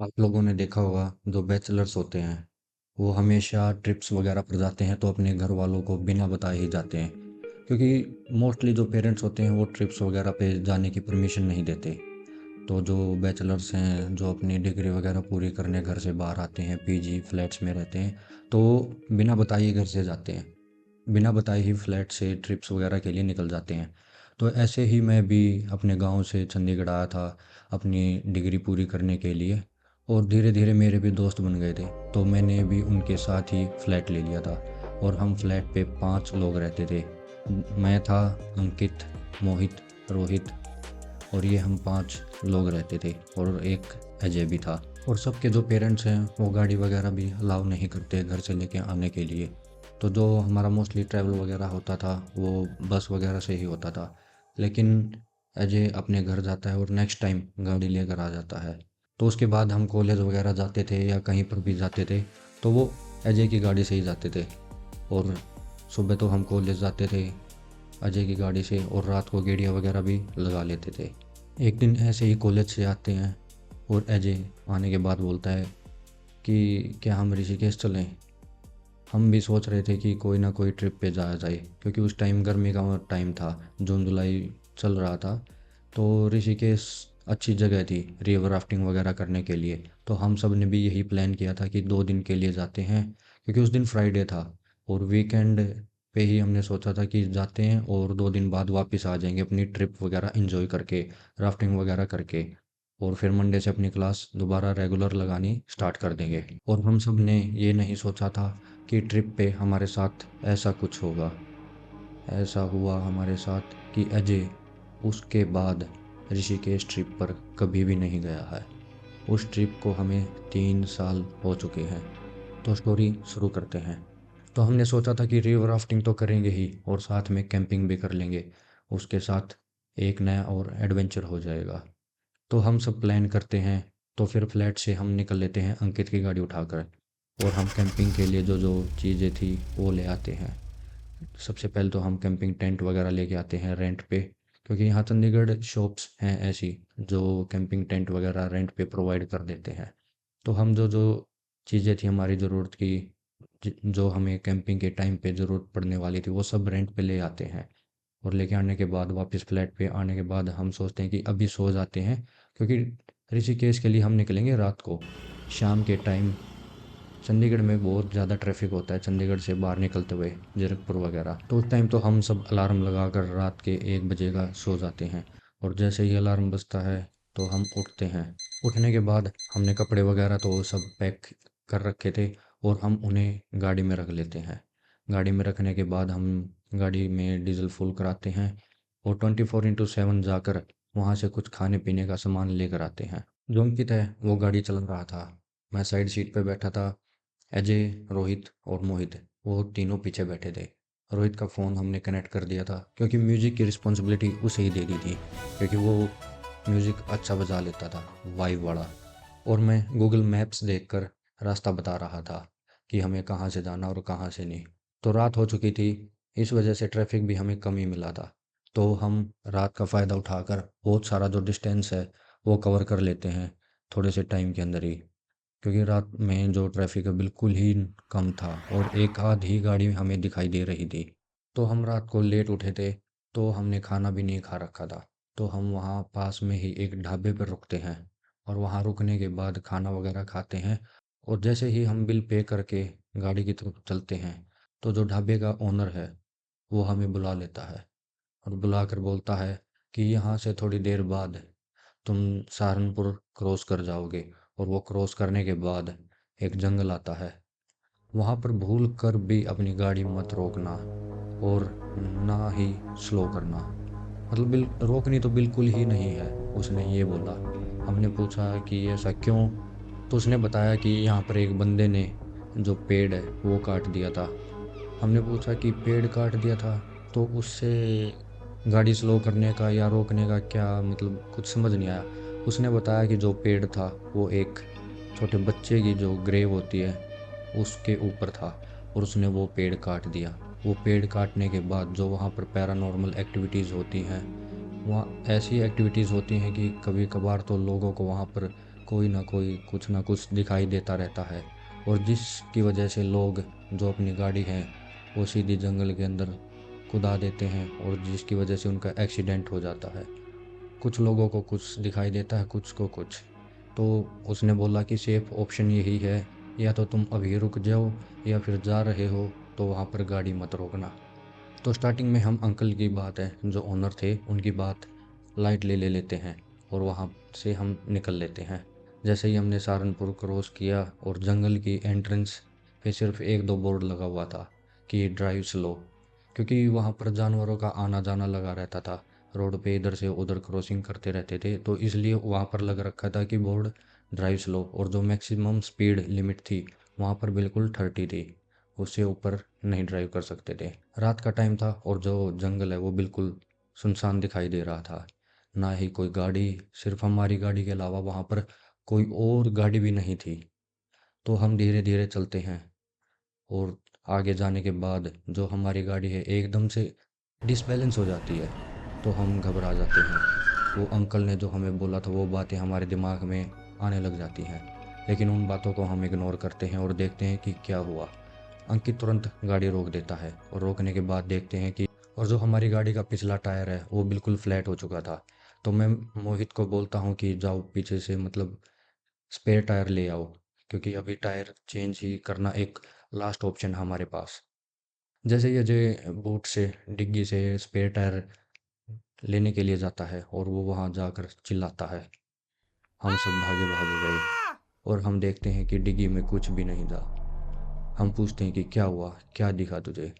आप लोगों ने देखा होगा जो बैचलर्स होते हैं वो हमेशा ट्रिप्स वगैरह पर जाते हैं तो अपने घर वालों को बिना बताए ही जाते हैं, क्योंकि मोस्टली जो पेरेंट्स होते हैं वो ट्रिप्स वगैरह पे जाने की परमिशन नहीं देते। तो जो बैचलर्स हैं जो अपनी डिग्री वगैरह पूरी करने घर से बाहर आते हैं, पीजी फ्लैट्स में रहते हैं, तो बिना बताए ही घर से जाते हैं, बिना बताए ही फ्लैट से ट्रिप्स वगैरह के लिए निकल जाते हैं। तो ऐसे ही मैं भी अपने गांव से चंडीगढ़ आया था अपनी डिग्री पूरी करने के लिए, और धीरे धीरे मेरे भी दोस्त बन गए थे। तो मैंने भी उनके साथ ही फ्लैट ले लिया था, और हम फ्लैट पे 5 लोग रहते थे। मैं था, अंकित, मोहित, रोहित, और ये हम 5 लोग रहते थे, और एक अजय भी था। और सबके जो पेरेंट्स हैं वो गाड़ी वगैरह भी अलाउ नहीं करते घर से लेके आने के लिए। तो जो हमारा मोस्टली ट्रैवल वगैरह होता था वो बस वगैरह से ही होता था। लेकिन अजय अपने घर जाता है और नेक्स्ट टाइम गाड़ी लेकर आ जाता है। तो उसके बाद हम कॉलेज वगैरह जाते थे या कहीं पर भी जाते थे तो वो अजय की गाड़ी से ही जाते थे। और सुबह तो हम कॉलेज जाते थे अजय की गाड़ी से, और रात को गेड़िया वगैरह भी लगा लेते थे। एक दिन ऐसे ही कॉलेज से आते हैं और अजय आने के बाद बोलता है कि क्या हम ऋषिकेश चलें। हम भी सोच रहे थे कि कोई ना कोई ट्रिप पे जाया जाए, क्योंकि उस टाइम गर्मी का टाइम था, जून जुलाई चल रहा था। तो ऋषिकेश अच्छी जगह थी रिवर राफ्टिंग वगैरह करने के लिए। तो हम सब ने भी यही प्लान किया था कि 2 दिन के लिए जाते हैं, क्योंकि उस दिन फ्राइडे था और वीकेंड पे ही हमने सोचा था कि जाते हैं और 2 दिन बाद वापस आ जाएंगे अपनी ट्रिप वगैरह इंजॉय करके, राफ्टिंग वगैरह करके। और फिर मंडे से अपनी क्लास दोबारा रेगुलर लगानी स्टार्ट कर देंगे। और हम सब ने ये नहीं सोचा था कि ट्रिप पे हमारे साथ ऐसा कुछ होगा। ऐसा हुआ हमारे साथ कि अजय उसके बाद ऋषिकेश ट्रिप पर कभी भी नहीं गया है। उस ट्रिप को हमें 3 साल हो चुके हैं। तो स्टोरी शुरू करते हैं। तो हमने सोचा था कि रिवर राफ्टिंग तो करेंगे ही और साथ में कैंपिंग भी कर लेंगे, उसके साथ एक नया और एडवेंचर हो जाएगा। तो हम सब प्लान करते हैं। तो फिर फ्लैट से हम निकल लेते हैं अंकित की गाड़ी उठाकर, और हम कैंपिंग के लिए जो जो चीज़ें थी वो ले आते हैं। सबसे पहले तो हम कैंपिंग टेंट वगैरह लेके आते हैं रेंट पे, क्योंकि यहाँ चंडीगढ़ शॉप्स हैं ऐसी जो कैंपिंग टेंट वगैरह रेंट पे प्रोवाइड कर देते हैं। तो हम जो जो चीज़ें थी हमारी ज़रूरत की, जो हमें कैंपिंग के टाइम पे ज़रूरत पड़ने वाली थी, वो सब रेंट पे ले आते हैं। और लेके आने के बाद वापस फ्लैट पे आने के बाद हम सोचते हैं कि अभी सो जाते हैं, क्योंकि ऋषिकेश के लिए हम निकलेंगे रात को, शाम के टाइम। चंडीगढ़ में बहुत ज़्यादा ट्रैफिक होता है चंडीगढ़ से बाहर निकलते हुए, जीरकपुर वगैरह। तो उस टाइम तो हम सब अलार्म लगाकर रात के 1 बजे का सो जाते हैं। और जैसे ही अलार्म बजता है तो हम उठते हैं। उठने के बाद हमने कपड़े वगैरह तो सब पैक कर रखे थे, और हम उन्हें गाड़ी में रख लेते हैं। गाड़ी में रखने के बाद हम गाड़ी में डीजल फुल कराते हैं, और 24x7 जाकर वहाँ से कुछ खाने पीने का सामान लेकर आते हैं। जो अंकित है वो गाड़ी चला रहा था, मैं साइड सीट पे बैठा था। अजय, रोहित और मोहित वो तीनों पीछे बैठे थे। रोहित का फ़ोन हमने कनेक्ट कर दिया था, क्योंकि म्यूज़िक की रिस्पॉन्सिबिलिटी उसे ही दे दी थी, क्योंकि वो म्यूज़िक अच्छा बजा लेता था, वाइब वाला। और मैं गूगल मैप्स देखकर रास्ता बता रहा था कि हमें कहाँ से जाना और कहाँ से नहीं। तो रात हो चुकी थी, इस वजह से ट्रैफिक भी हमें कम ही मिला था। तो हम रात का फ़ायदा उठाकर बहुत सारा जो डिस्टेंस है वो कवर कर लेते हैं थोड़े से टाइम के अंदर ही, क्योंकि रात में जो ट्रैफिक है बिल्कुल ही कम था और एक आध ही गाड़ी हमें दिखाई दे रही थी। तो हम रात को लेट उठे थे, तो हमने खाना भी नहीं खा रखा था। तो हम वहाँ पास में ही एक ढाबे पर रुकते हैं, और वहाँ रुकने के बाद खाना वगैरह खाते हैं। और जैसे ही हम बिल पे करके गाड़ी की तरफ चलते हैं, तो जो ढाबे का ओनर है वो हमें बुला लेता है, और बुलाकर बोलता है कि यहाँ से थोड़ी देर बाद तुम सहारनपुर क्रॉस कर जाओगे, और वो क्रॉस करने के बाद एक जंगल आता है। वहाँ पर भूल कर भी अपनी गाड़ी मत रोकना, और ना ही स्लो करना। मतलब रोकनी तो बिल्कुल ही नहीं है, उसने ये बोला। हमने पूछा कि ऐसा क्यों। तो उसने बताया कि यहाँ पर एक बंदे ने जो पेड़ है वो काट दिया था। हमने पूछा कि पेड़ काट दिया था तो उससे गाड़ी स्लो करने का या रोकने का क्या मतलब, कुछ समझ नहीं आया। उसने बताया कि जो पेड़ था वो एक छोटे बच्चे की जो ग्रेव होती है उसके ऊपर था, और उसने वो पेड़ काट दिया। वो पेड़ काटने के बाद जो वहाँ पर पैरानॉर्मल एक्टिविटीज़ होती हैं, वहाँ ऐसी एक्टिविटीज़ होती हैं कि कभी कभार तो लोगों को वहाँ पर कोई ना कोई कुछ ना कुछ दिखाई देता रहता है, और जिसकी वजह से लोग जो अपनी गाड़ी है वो सीधी जंगल के अंदर कुदा देते हैं, और जिसकी वजह से उनका एक्सीडेंट हो जाता है। कुछ लोगों को कुछ दिखाई देता है, कुछ को कुछ। तो उसने बोला कि सेफ ऑप्शन यही है, या तो तुम अभी रुक जाओ, या फिर जा रहे हो तो वहाँ पर गाड़ी मत रोकना। तो स्टार्टिंग में हम अंकल की बात है, जो ओनर थे उनकी बात लाइटली ले लेते हैं, और वहाँ से हम निकल लेते हैं। जैसे ही हमने सहारनपुर क्रॉस किया और जंगल की एंट्रेंस पे सिर्फ एक दो बोर्ड लगा हुआ था कि ड्राइव स्लो, क्योंकि वहाँ पर जानवरों का आना जाना लगा रहता था। रोड पे इधर से उधर क्रॉसिंग करते रहते थे, तो इसलिए वहाँ पर लग रखा था कि बोर्ड ड्राइव स्लो, और जो मैक्सिमम स्पीड लिमिट थी वहाँ पर बिल्कुल 30 थी। उससे ऊपर नहीं ड्राइव कर सकते थे। रात का टाइम था और जो जंगल है वो बिल्कुल सुनसान दिखाई दे रहा था। ना ही कोई गाड़ी, सिर्फ हमारी गाड़ी के अलावा वहाँ पर कोई और गाड़ी भी नहीं थी। तो हम धीरे धीरे चलते हैं, और आगे जाने के बाद जो हमारी गाड़ी है एकदम से डिसबैलेंस हो जाती है, तो हम घबरा जाते हैं। वो अंकल ने जो हमें बोला था वो बातें हमारे दिमाग में आने लग जाती हैं, लेकिन उन बातों को हम इग्नोर करते हैं और देखते हैं कि क्या हुआ। अंकित तुरंत गाड़ी रोक देता है, और रोकने के बाद देखते हैं कि और जो हमारी गाड़ी का पिछला टायर है वो बिल्कुल फ्लैट हो चुका था। तो मैं मोहित को बोलता हूँ कि जाओ पीछे से, मतलब स्पेयर टायर ले आओ, क्योंकि अभी टायर चेंज ही करना एक लास्ट ऑप्शन है हमारे पास। जैसे ही अजय बूट से डिग्गी से स्पेयर टायर लेने के लिए जाता है, और वो वहाँ जाकर चिल्लाता है। हम सब भागे भागे गए, और हम देखते हैं कि डिग्गी में कुछ भी नहीं था। हम पूछते हैं कि क्या हुआ, क्या दिखा तुझे?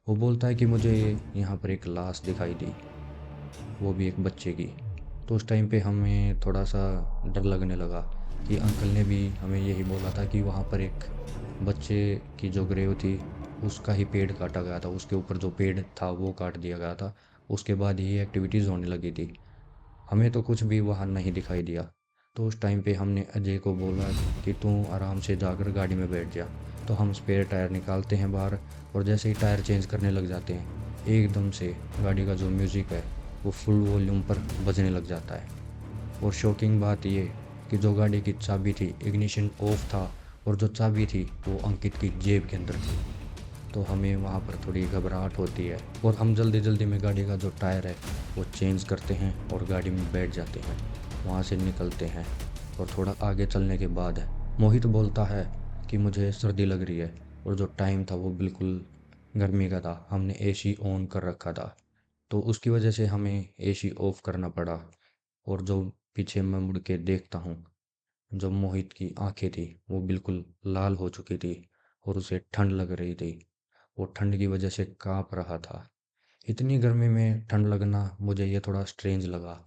वो बोलता है कि मुझे यहाँ पर एक लाश दिखाई दी, वो भी एक बच्चे की। तो उस टाइम पे हमें थोड़ा सा डर लगने लगा कि अंकल ने भी हमें यही बोला था कि वहाँ पर एक बच्चे की जो ग्रेव थी उसका ही पेड़ काटा गया था, उसके ऊपर जो पेड़ था वो काट दिया गया था। उसके बाद ही एक्टिविटीज़ होने लगी थी। हमें तो कुछ भी वहाँ नहीं दिखाई दिया। तो उस टाइम पे हमने अजय को बोला कि तू आराम से जाकर गाड़ी में बैठ जा। तो हम स्पेयर टायर निकालते हैं बाहर, और जैसे ही टायर चेंज करने लग जाते हैं एकदम से गाड़ी का जो म्यूज़िक है वो फुल वॉल्यूम पर बजने लग जाता है। और शॉकिंग बात ये कि जो गाड़ी की चाबी थी, इग्निशन ऑफ था, और जो चाबी थी वो अंकित की जेब के अंदर थी। तो हमें वहाँ पर थोड़ी घबराहट होती है, और हम जल्दी जल्दी में गाड़ी का जो टायर है वो चेंज करते हैं और गाड़ी में बैठ जाते हैं। वहाँ से निकलते हैं, और थोड़ा आगे चलने के बाद मोहित बोलता है कि मुझे सर्दी लग रही है, और जो टाइम था वो बिल्कुल गर्मी का था। हमने एसी ऑन कर रखा था, तो उसकी वजह से हमें एसी ऑफ करना पड़ा। और जो पीछे मैं मुड़ के देखता हूँ, जो मोहित की आंखें थी वो बिल्कुल लाल हो चुकी थी, और उसे ठंड लग रही थी। वो ठंड की वजह से काँप रहा था। इतनी गर्मी में ठंड लगना मुझे ये थोड़ा स्ट्रेंज लगा।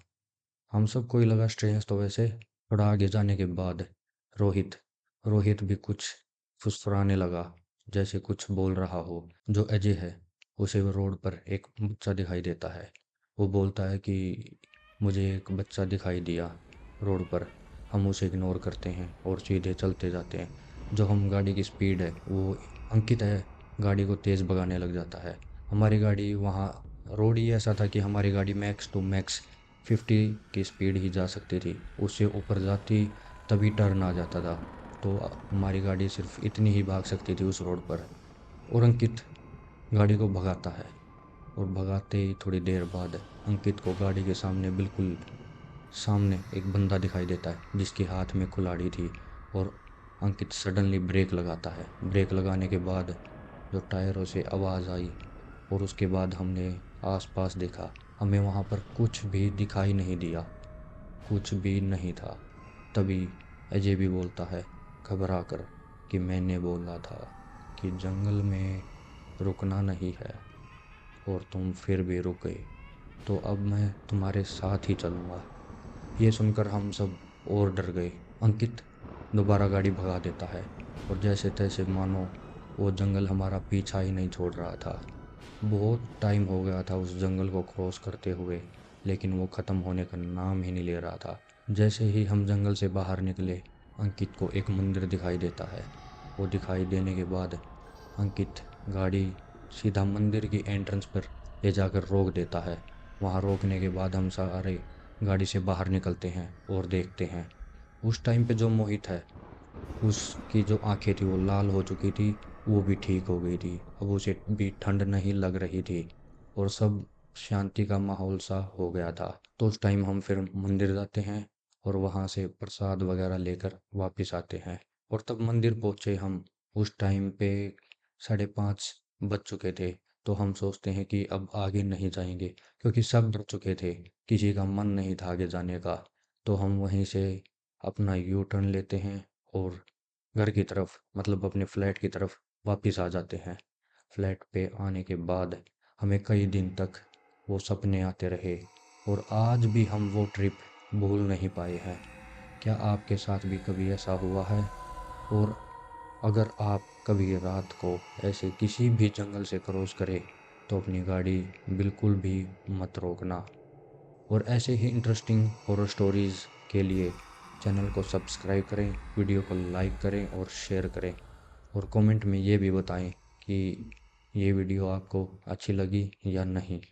हम सबको ही लगा स्ट्रेंज। तो वैसे थोड़ा आगे जाने के बाद रोहित रोहित भी कुछ फुसफुराने लगा, जैसे कुछ बोल रहा हो। जो अजय है उसे वो रोड पर एक बच्चा दिखाई देता है। वो बोलता है कि मुझे एक बच्चा दिखाई दिया रोड पर। हम उसे इग्नोर करते हैं और सीधे चलते जाते हैं। जो हम गाड़ी की स्पीड है वो अंकित है गाड़ी को तेज़ भगाने लग जाता है। हमारी गाड़ी वहाँ, रोड ही ऐसा था कि हमारी गाड़ी मैक्स टू मैक्स 50 की स्पीड ही जा सकती थी। उससे ऊपर जाती तभी टर्न आ जाता था। तो हमारी गाड़ी सिर्फ इतनी ही भाग सकती थी उस रोड पर। और अंकित गाड़ी को भगाता है, और भगाते ही थोड़ी देर बाद अंकित को गाड़ी के सामने, बिल्कुल सामने, एक बंदा दिखाई देता है जिसके हाथ में कुल्हाड़ी थी। और अंकित सडनली ब्रेक लगाता है। ब्रेक लगाने के बाद जो टायरों से आवाज़ आई, और उसके बाद हमने आसपास देखा। हमें वहाँ पर कुछ भी दिखाई नहीं दिया, कुछ भी नहीं था। तभी अजय भी बोलता है घबरा कर कि मैंने बोला था कि जंगल में रुकना नहीं है, और तुम फिर भी रुक गए, तो अब मैं तुम्हारे साथ ही चलूँगा। ये सुनकर हम सब और डर गए। अंकित दोबारा गाड़ी भगा देता है, और जैसे तैसे मानो वो जंगल हमारा पीछा ही नहीं छोड़ रहा था। बहुत टाइम हो गया था उस जंगल को क्रॉस करते हुए, लेकिन वो ख़त्म होने का नाम ही नहीं ले रहा था। जैसे ही हम जंगल से बाहर निकले, अंकित को एक मंदिर दिखाई देता है। वो दिखाई देने के बाद अंकित गाड़ी सीधा मंदिर की एंट्रेंस पर ले जाकर रोक देता है। वहाँ रोकने के बाद हम सारे गाड़ी से बाहर निकलते हैं और देखते हैं उस टाइम पे जो मोहित है, उसकी जो आँखें थी वो लाल हो चुकी थी, वो भी ठीक हो गई थी। अब उसे भी ठंड नहीं लग रही थी और सब शांति का माहौल सा हो गया था। तो उस टाइम हम फिर मंदिर जाते हैं और वहाँ से प्रसाद वगैरह लेकर वापस आते हैं। और तब मंदिर पहुँचे हम, उस टाइम पे 5:30 बज चुके थे। तो हम सोचते हैं कि अब आगे नहीं जाएँगे, क्योंकि सब डर चुके थे, किसी का मन नहीं था आगे जाने का। तो हम वहीं से अपना यू टर्न लेते हैं और घर की तरफ, मतलब अपने फ्लैट की तरफ वापस आ जाते हैं। फ्लैट पे आने के बाद हमें कई दिन तक वो सपने आते रहे और आज भी हम वो ट्रिप भूल नहीं पाए हैं। क्या आपके साथ भी कभी ऐसा हुआ है? और अगर आप कभी रात को ऐसे किसी भी जंगल से क्रॉस करें तो अपनी गाड़ी बिल्कुल भी मत रोकना। और ऐसे ही इंटरेस्टिंग हॉरर स्टोरीज़ के लिए चैनल को सब्सक्राइब करें, वीडियो को लाइक करें और शेयर करें। और कमेंट में ये भी बताएं कि ये वीडियो आपको अच्छी लगी या नहीं।